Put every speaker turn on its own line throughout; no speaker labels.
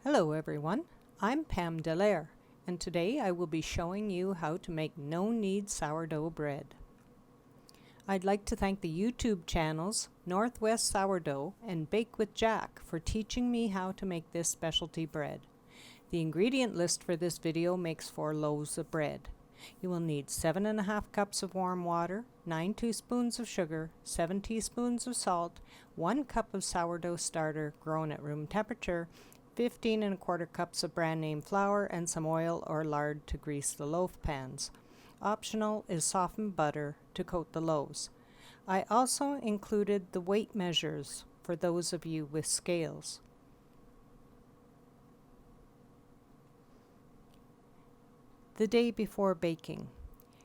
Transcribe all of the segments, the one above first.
Hello everyone, I'm Pam Delaire, and today I will be showing you how to make no-knead sourdough bread. I'd like to thank the YouTube channels Northwest Sourdough and Bake with Jack for teaching me how to make this specialty bread. The ingredient list for this video makes 4 loaves of bread. You will need 7.5 cups of warm water, 9 teaspoons of sugar, 7 teaspoons of salt, 1 cup of sourdough starter grown at room temperature, 15 1/4 cups of brand name flour, and some oil or lard to grease the loaf pans. Optional is softened butter to coat the loaves. I also included the weight measures for those of you with scales. The day before baking.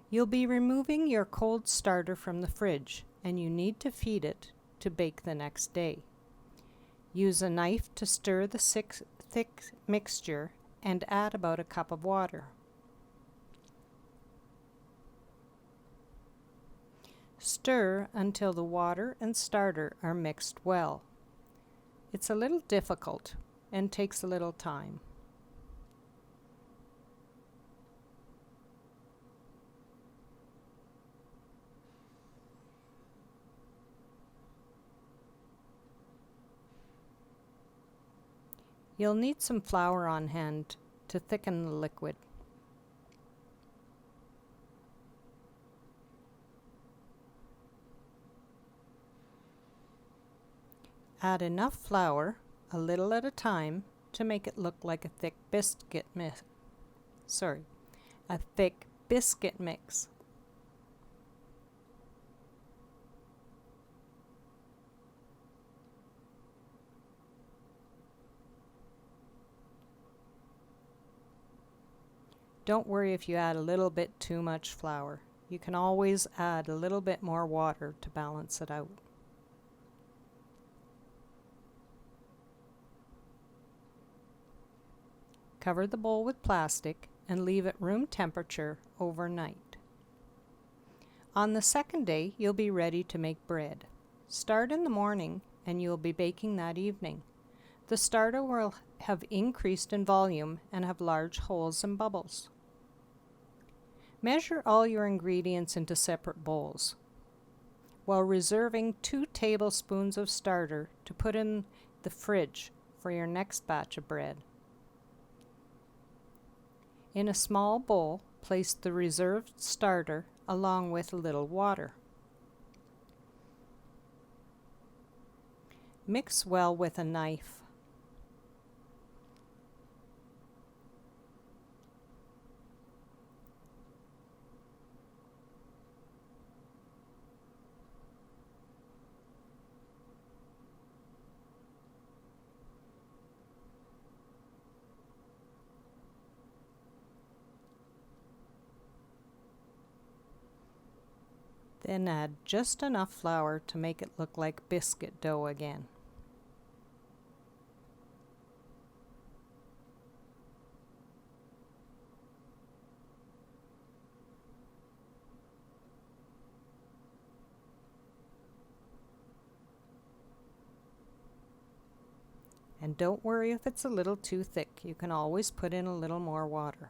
You'll be removing your cold starter from the fridge, and you need to feed it to bake the next day. Use a knife to stir the thick mixture and add about a cup of water. Stir until the water and starter are mixed well. It's a little difficult and takes a little time. You'll need some flour on hand to thicken the liquid. Add enough flour, a little at a time, to make it look like a thick biscuit mix. Don't worry if you add a little bit too much flour. You can always add a little bit more water to balance it out. Cover the bowl with plastic and leave it room temperature overnight. On the second day, you'll be ready to make bread. Start in the morning and you'll be baking that evening. The starter will have increased in volume and have large holes and bubbles. Measure all your ingredients into separate bowls, while reserving 2 tablespoons of starter to put in the fridge for your next batch of bread. In a small bowl, place the reserved starter along with a little water. Mix well with a knife. Then add just enough flour to make it look like biscuit dough again. And don't worry if it's a little too thick. You can always put in a little more water.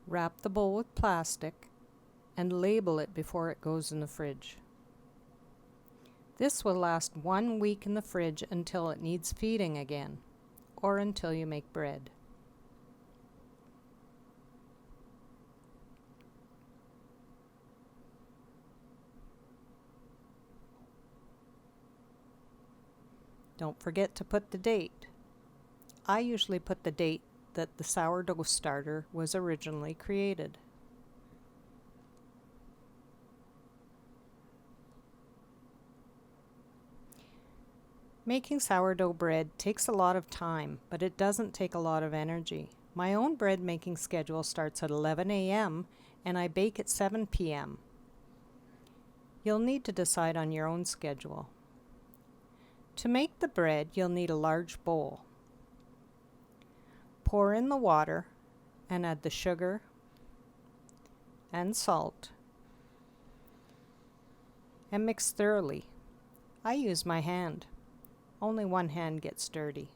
Wrap the bowl with plastic and label it before it goes in the fridge. This will last 1 week in the fridge until it needs feeding again, or until you make bread. Don't forget to put the date. I usually put the date that the sourdough starter was originally created. Making sourdough bread takes a lot of time, but it doesn't take a lot of energy. My own bread making schedule starts at 11 a.m. and I bake at 7 p.m. You'll need to decide on your own schedule. To make the bread, you'll need a large bowl. Pour in the water and add the sugar and salt and mix thoroughly. I use my hand. Only one hand gets dirty.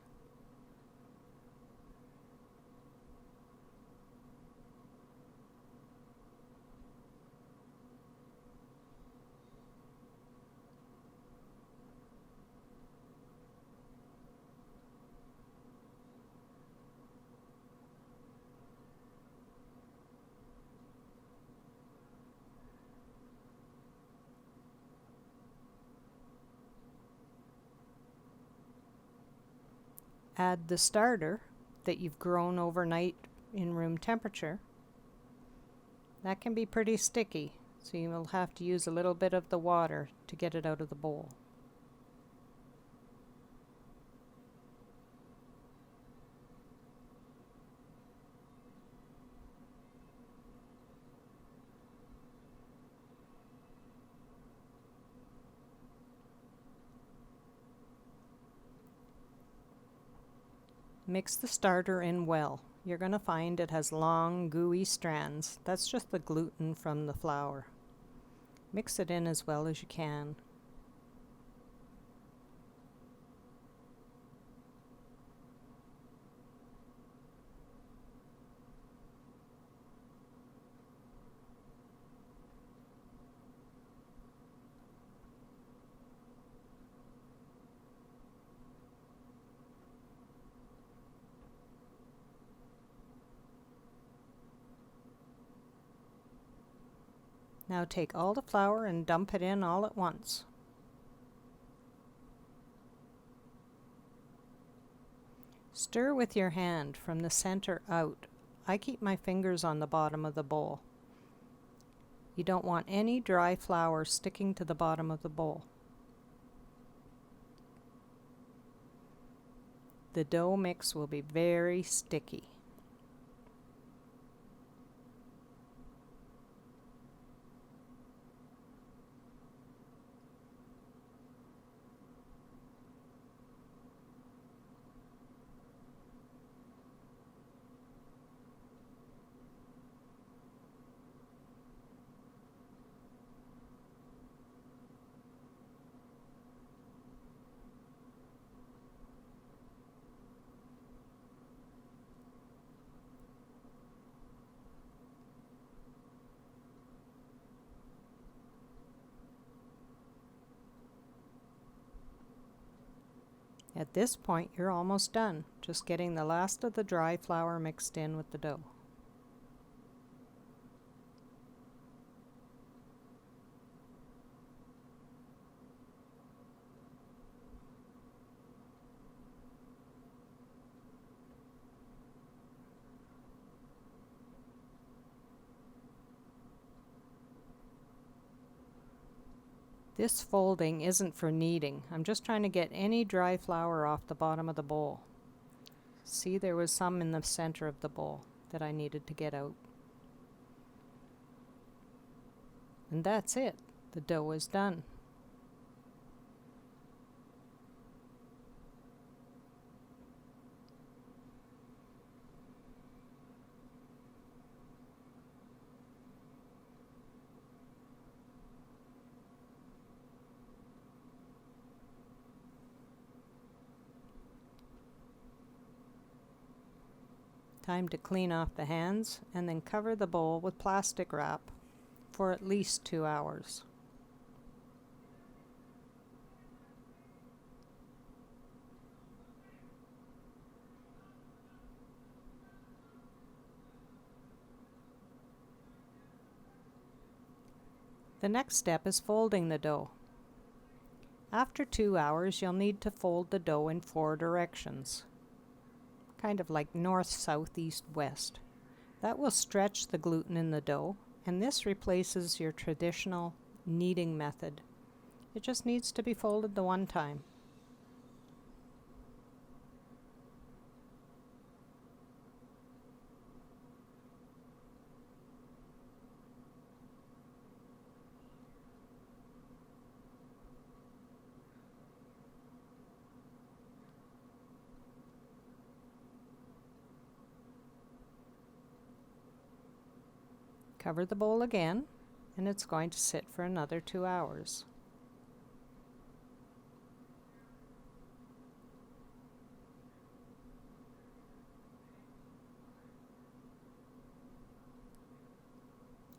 Add the starter that you've grown overnight in room temperature. That can be pretty sticky, so you will have to use a little bit of the water to get it out of the bowl. Mix the starter in well. You're going to find it has long, gooey strands. That's just the gluten from the flour. Mix it in as well as you can. Now take all the flour and dump it in all at once. Stir with your hand from the center out. I keep my fingers on the bottom of the bowl. You don't want any dry flour sticking to the bottom of the bowl. The dough mix will be very sticky. At this point, you're almost done, just getting the last of the dry flour mixed in with the dough. This folding isn't for kneading. I'm just trying to get any dry flour off the bottom of the bowl. See, there was some in the center of the bowl that I needed to get out. And that's it. The dough is done. Time to clean off the hands and then cover the bowl with plastic wrap for at least 2 hours. The next step is folding the dough. After 2 hours, you'll need to fold the dough in 4 directions. Kind of like north, south, east, west. That will stretch the gluten in the dough, and this replaces your traditional kneading method. It just needs to be folded the one time. Cover the bowl again, and it's going to sit for another 2 hours.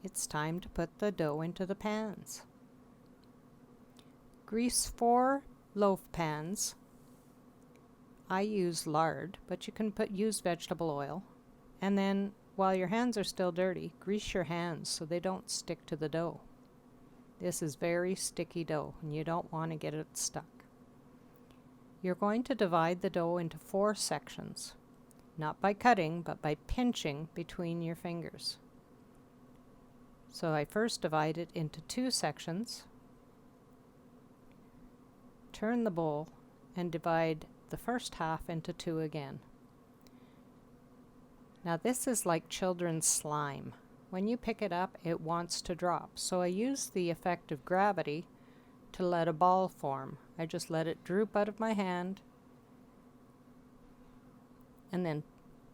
It's time to put the dough into the pans. Grease 4 loaf pans. I use lard, but you can use vegetable oil. And then, while your hands are still dirty, grease your hands so they don't stick to the dough. This is very sticky dough, and you don't want to get it stuck. You're going to divide the dough into 4 sections, not by cutting, but by pinching between your fingers. So I first divide it into 2 sections, turn the bowl, and divide the first half into 2 again. Now this is like children's slime. When you pick it up, it wants to drop. So I use the effect of gravity to let a ball form. I just let it droop out of my hand and then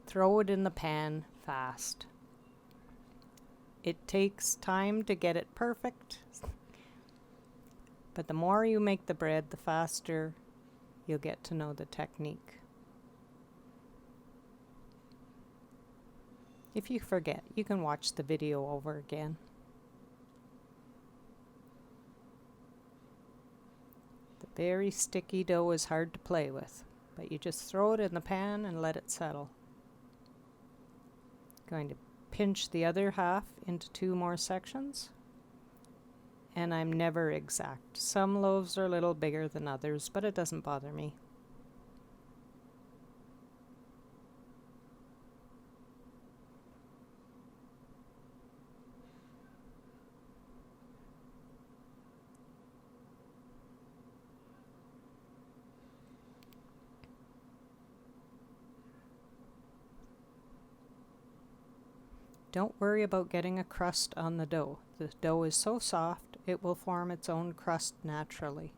throw it in the pan fast. It takes time to get it perfect, but the more you make the bread, the faster you'll get to know the technique. If you forget, you can watch the video over again. The very sticky dough is hard to play with, but you just throw it in the pan and let it settle. Going to pinch the other half into 2 more sections, and I'm never exact. Some loaves are a little bigger than others, but it doesn't bother me. Don't worry about getting a crust on the dough. The dough is so soft, it will form its own crust naturally.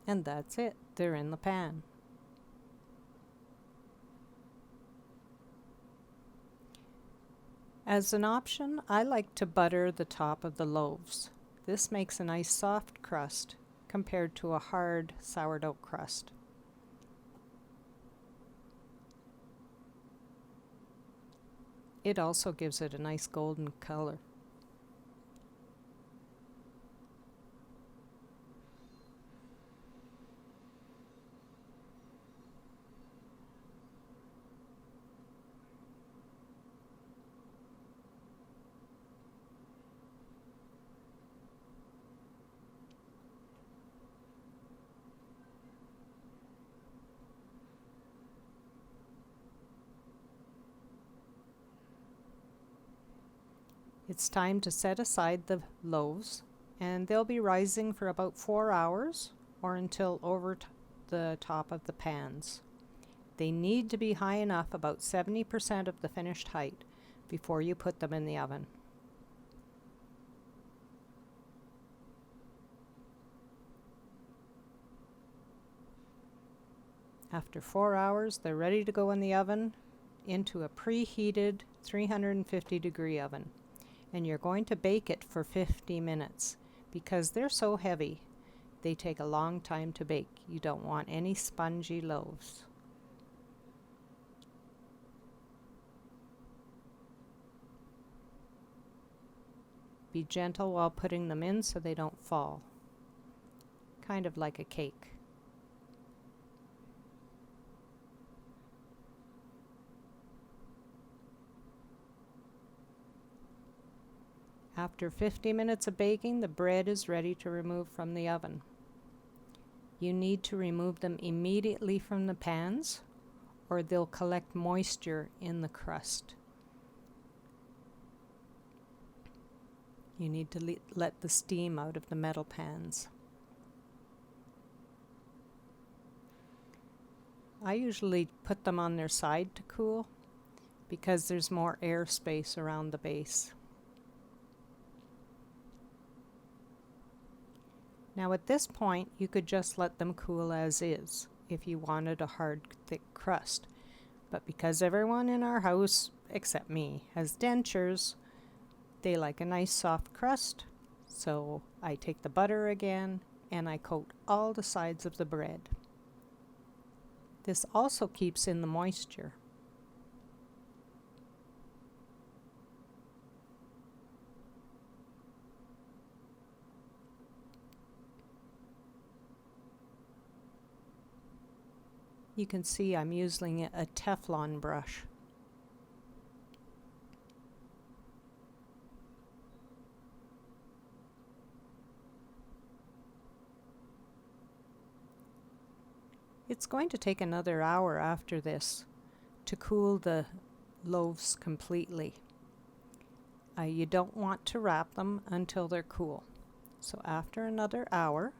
And that's it. They're in the pan. As an option, I like to butter the top of the loaves. This makes a nice soft crust compared to a hard sourdough crust. It also gives it a nice golden color. It's time to set aside the loaves, and they'll be rising for about 4 hours or until over the top of the pans. They need to be high enough, about 70% of the finished height, before you put them in the oven. After 4 hours, they're ready to go in the oven into a preheated 350-degree oven. And you're going to bake it for 50 minutes. Because they're so heavy, they take a long time to bake. You don't want any spongy loaves. Be gentle while putting them in so they don't fall. Kind of like a cake. After 50 minutes of baking, the bread is ready to remove from the oven. You need to remove them immediately from the pans, or they'll collect moisture in the crust. You need to let the steam out of the metal pans. I usually put them on their side to cool because there's more air space around the base. Now at this point you could just let them cool as is if you wanted a hard, thick crust. But because everyone in our house, except me, has dentures, they like a nice soft crust. So I take the butter again and I coat all the sides of the bread. This also keeps in the moisture. You can see I'm using a Teflon brush. It's going to take another hour after this to cool the loaves completely. You don't want to wrap them until they're cool. So after another hour,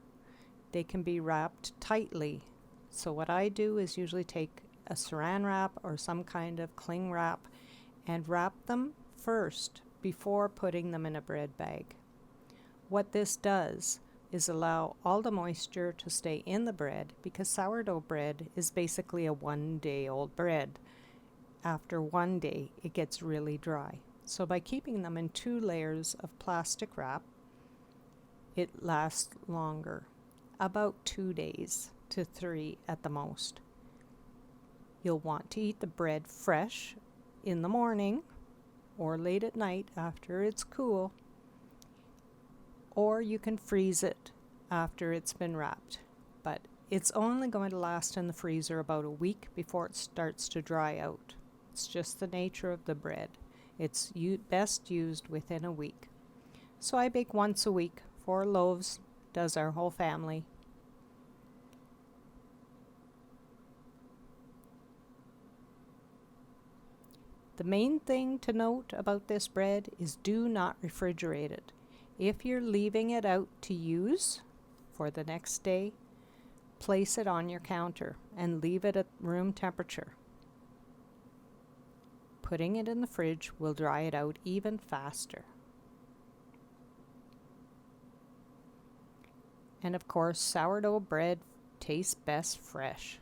they can be wrapped tightly. So what I do is usually take a saran wrap or some kind of cling wrap and wrap them first before putting them in a bread bag. What this does is allow all the moisture to stay in the bread, because sourdough bread is basically a one-day-old bread. After one day, it gets really dry. So by keeping them in 2 layers of plastic wrap, it lasts longer, about 2 days to 3 at the most. You'll want to eat the bread fresh in the morning or late at night after it's cool, or you can freeze it after it's been wrapped. But it's only going to last in the freezer about a week before it starts to dry out. It's just the nature of the bread. It's best used within a week. So I bake once a week. 4 loaves, does our whole family. The main thing to note about this bread is do not refrigerate it. If you're leaving it out to use for the next day, place it on your counter and leave it at room temperature. Putting it in the fridge will dry it out even faster. And of course, sourdough bread tastes best fresh.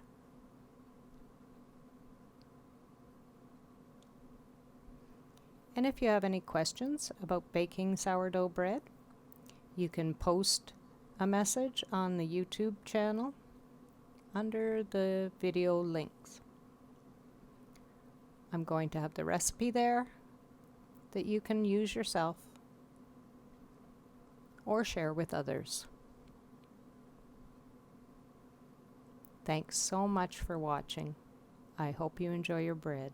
And if you have any questions about baking sourdough bread, you can post a message on the YouTube channel under the video links. I'm going to have the recipe there that you can use yourself or share with others. Thanks so much for watching. I hope you enjoy your bread.